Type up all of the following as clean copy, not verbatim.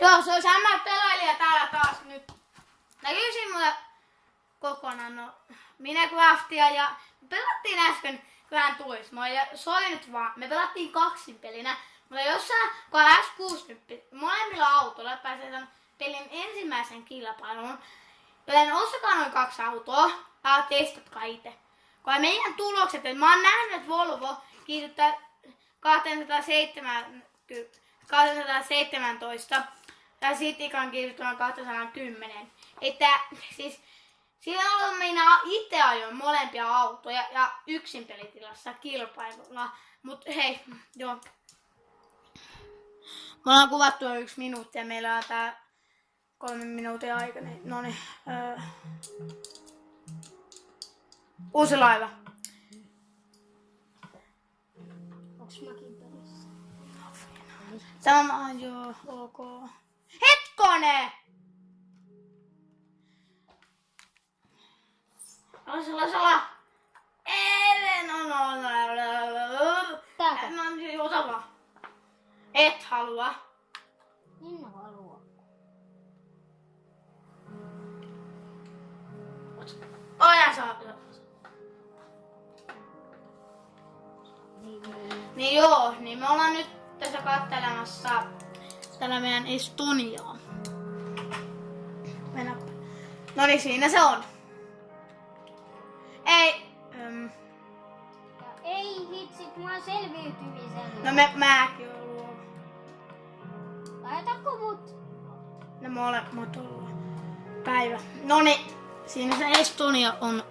Joo, se on sama pelailija täällä taas nyt. Näkyisin mulle kokonaan. No, minä craftia ja pelattiin äsken Grand Turismo ja se oli nyt vaan. Me pelattiin kaksinpelinä. Mutta jossain, kun on S60, molemmilla autoilla pääsee tämän pelin ensimmäisen kilpailuun. Joten ostakaa noin 2 autoa ja testatkaa itse. Kun meidän tulokset, että mä oon nähnyt, että Volvo kiihdyttää 217 ja Citycan kiihdyttämään 210. Että siis silloin minä itse ajoin molempia autoja ja yksin pelitilassa kilpailulla. Mut hei, joo. Me ollaan kuvattu jo 1 minuutti ja meillä on tää 3 minuutin aika. Noniin. Uusi laiva. Onks mäkin pelissä? Sama, joo, ok. Hetkone! Sala. Tääkö? Ota vaan. Et halua. En halua. Oja saa. Niin joo, niin me ollaan nyt tässä katselemassa tällä meidän Estoniaa. Mennäpä. No niin, siinä se on. Ei. Ja ei vitsit, mä selviytymisen. No mäkin oon luova. Laitatko mut? No molemmat ollaan. Päivä. No niin, siinä se Estonia on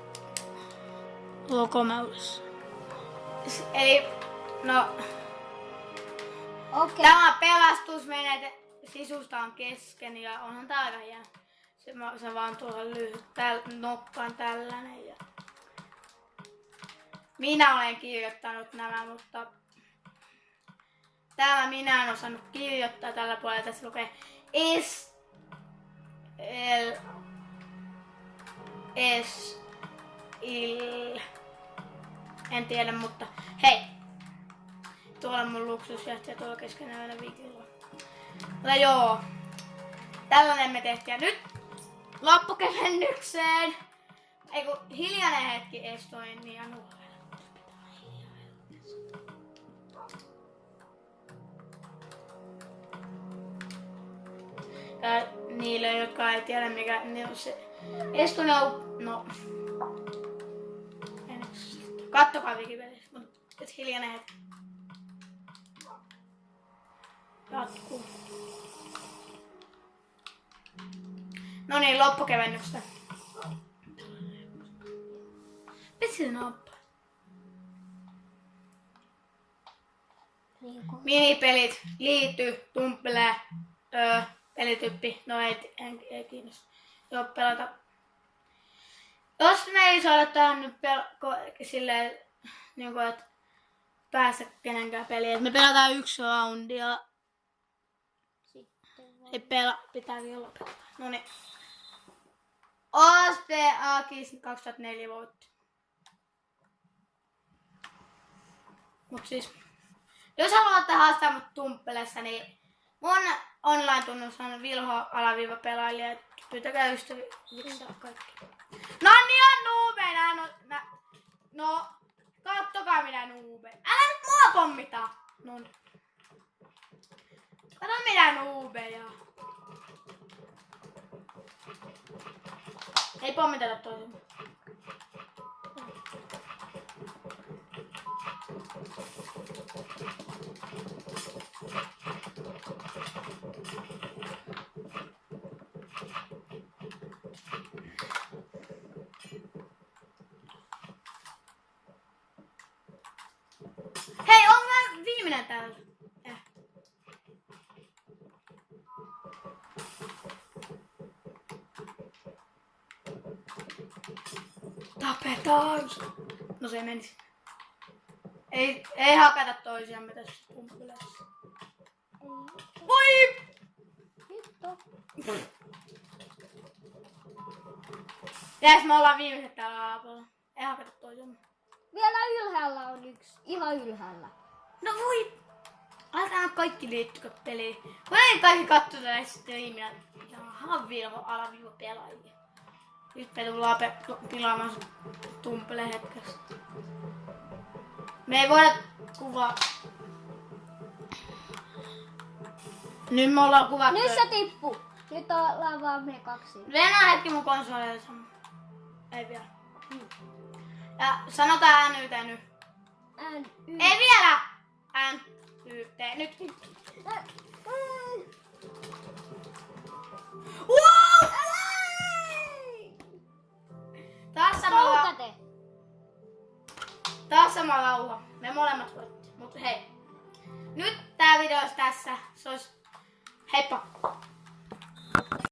lokomäylässä. Eli, no. Okei. Tämä pelastusmenete sisusta on kesken ja onhan tää aika hieno. Se vaan tuohon lyhyt nokkaan tällainen. Ja minä olen kirjoittanut nämä, mutta täällä minä en osannut kirjoittaa tällä puolella. Tässä lukee S Il. En tiedä, mutta hei. Tuolla on mun luksusjätti ja tuolla keskenään viikilla. Mutta joo. Tällainen me tehtiin. Ja nyt loppukevennykseen. Eiku hiljainen hetki Estonia nuorella. Ja niille, jotka ei tiedä mikä niin on se Estonia on, no. Kattokaa Wikipediassa, mutta hiljainen hetki. Jatkuu. No niin, loppukevennyksestä. Mitä nappa? Minipelit, liity, tumpelee, pelityyppi. No ei kiinnosta. Joo, pelata. Jos me ei saada tähän nyt silleen, niin kuin, että päästä kenenkään peliin. Me pelataan 1 roundi ja ei pitääkin lopettaa. Noniin. OSPA-kis 2004 voitti. Mut siis, jos haluatte haastaa mut tumppelessa, niin mun online-tunnus on Vilho-pelailija. Pyytäkää ystäviksi kaikki. No niin on nuubeina! No, kattokaa minä nuubeina. Älä nyt mua pommita! Noniin. Kato minä nuubeja. Ei pommiteta toisen. Hei, on mä viimeinen täällä. Tapetaan! No se menisi. Ei hakata toisiamme tässä kumppilassa. Voi! Hitto. Jäis me ollaan viimeiset täällä alapuolella. Ei hakata toisiamme. Vielä ylhäällä on yksi. Ihan ylhäällä. No voi! Aletaan kaikki liittykö peliin. Kun ei kaikki katso tätä striimiä. Jaha, alaviiva pelaajia. Nyt me tullaan pilaamaan Tumple hetkestä. Me ei voida kuvaa. Nyt me ollaan kuvattu. Nyt se tippu. Nyt ollaan vaan me kaksi. Venä hetki mun konsoleilla. Ei vielä. Ja sanotaan NYT nyt. Ei vielä! NYT nyt. Wow! Taas sama lauha. Me molemmat voitti. Mut hei. Nyt tää video olisi tässä. Se olisi... Heippa!